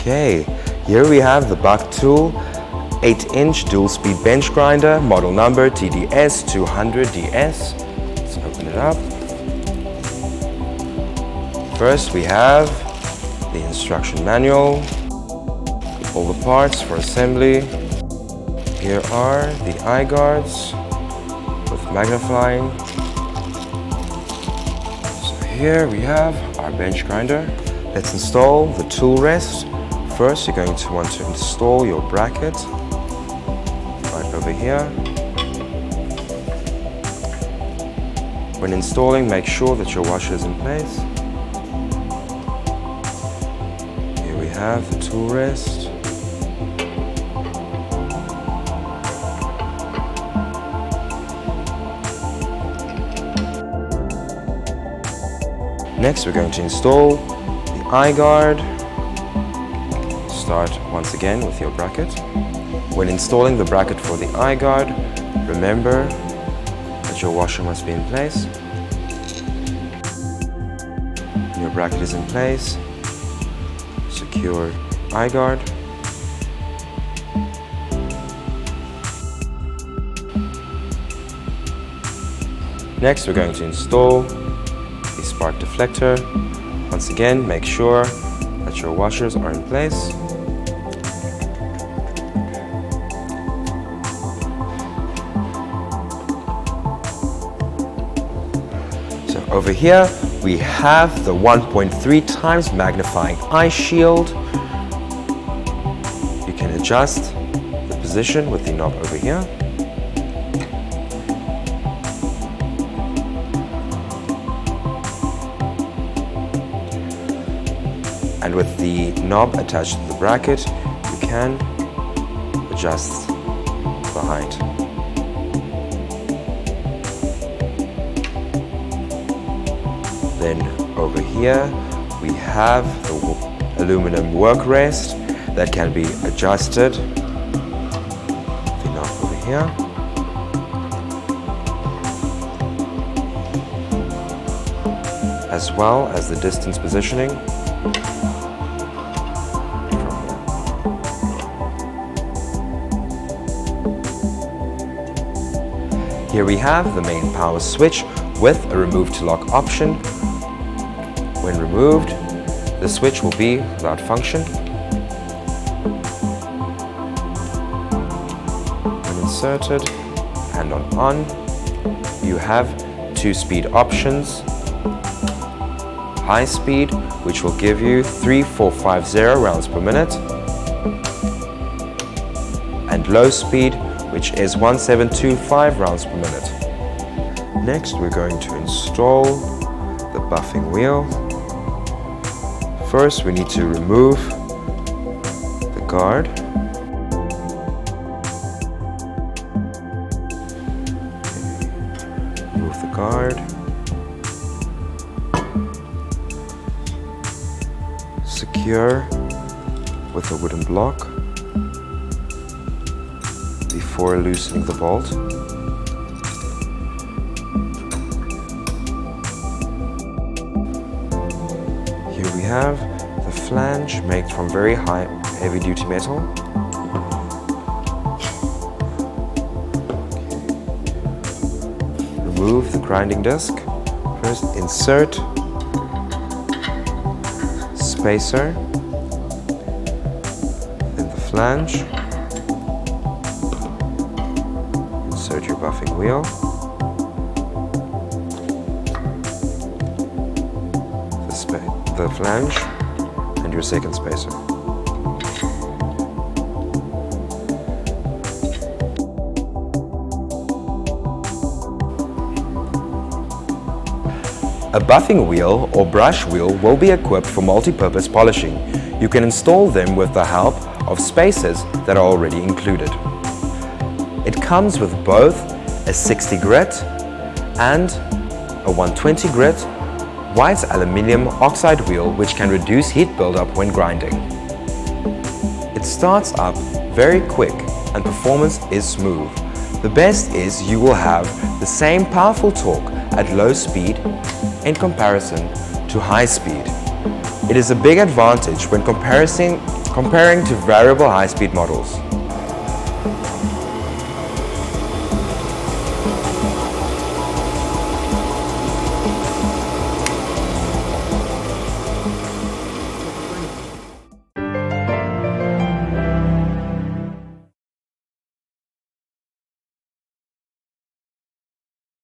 Okay, here we have the BUCKTOOL 8-inch dual-speed bench grinder, model number TDS-200DS. Let's open it up. First we have the instruction manual, all the parts for assembly. Here are the eye guards with magnifying. So here we have our bench grinder. Let's install the tool rest. First, you're going to want to install your bracket right over here. When installing, make sure that your washer is in place. Here we have the tool rest. Next, we're going to install the eye guard. Start once again with your bracket. When installing the bracket for the eye guard, remember that your washer must be in place. When your bracket is in place, secure eye guard. Next, we're going to install the spark deflector. Once again, make sure that your washers are in place. So over here we have the 1.3 times magnifying eye shield. You can adjust the position with the knob over here. And with the knob attached to the bracket, you can adjust the height. Then over here, we have the aluminum work rest that can be adjusted. The knob over here. As well as the distance positioning. Here we have the main power switch with a remove to lock option. When removed, the switch will be without function. When inserted and on, you have 2 speed options. High speed, which will give you 3450 rounds per minute, and low speed, which is 1725 rounds per minute. Next, we're going to install the buffing wheel. First, we need to remove the guard. Remove the guard. Secure with a wooden block before loosening the bolt. Here we have the flange made from very high heavy-duty metal. Remove the grinding disc. First, insert spacer, then the flange. Insert your buffing wheel. The flange and your second spacer. A buffing wheel or brush wheel will be equipped for multi-purpose polishing. You can install them with the help of spacers that are already included. It comes with both a 60 grit and a 120 grit white aluminium oxide wheel, which can reduce heat buildup when grinding. It starts up very quick and performance is smooth. The best is you will have the same powerful torque at low speed in comparison to high speed. It is a big advantage when comparing to variable high-speed models.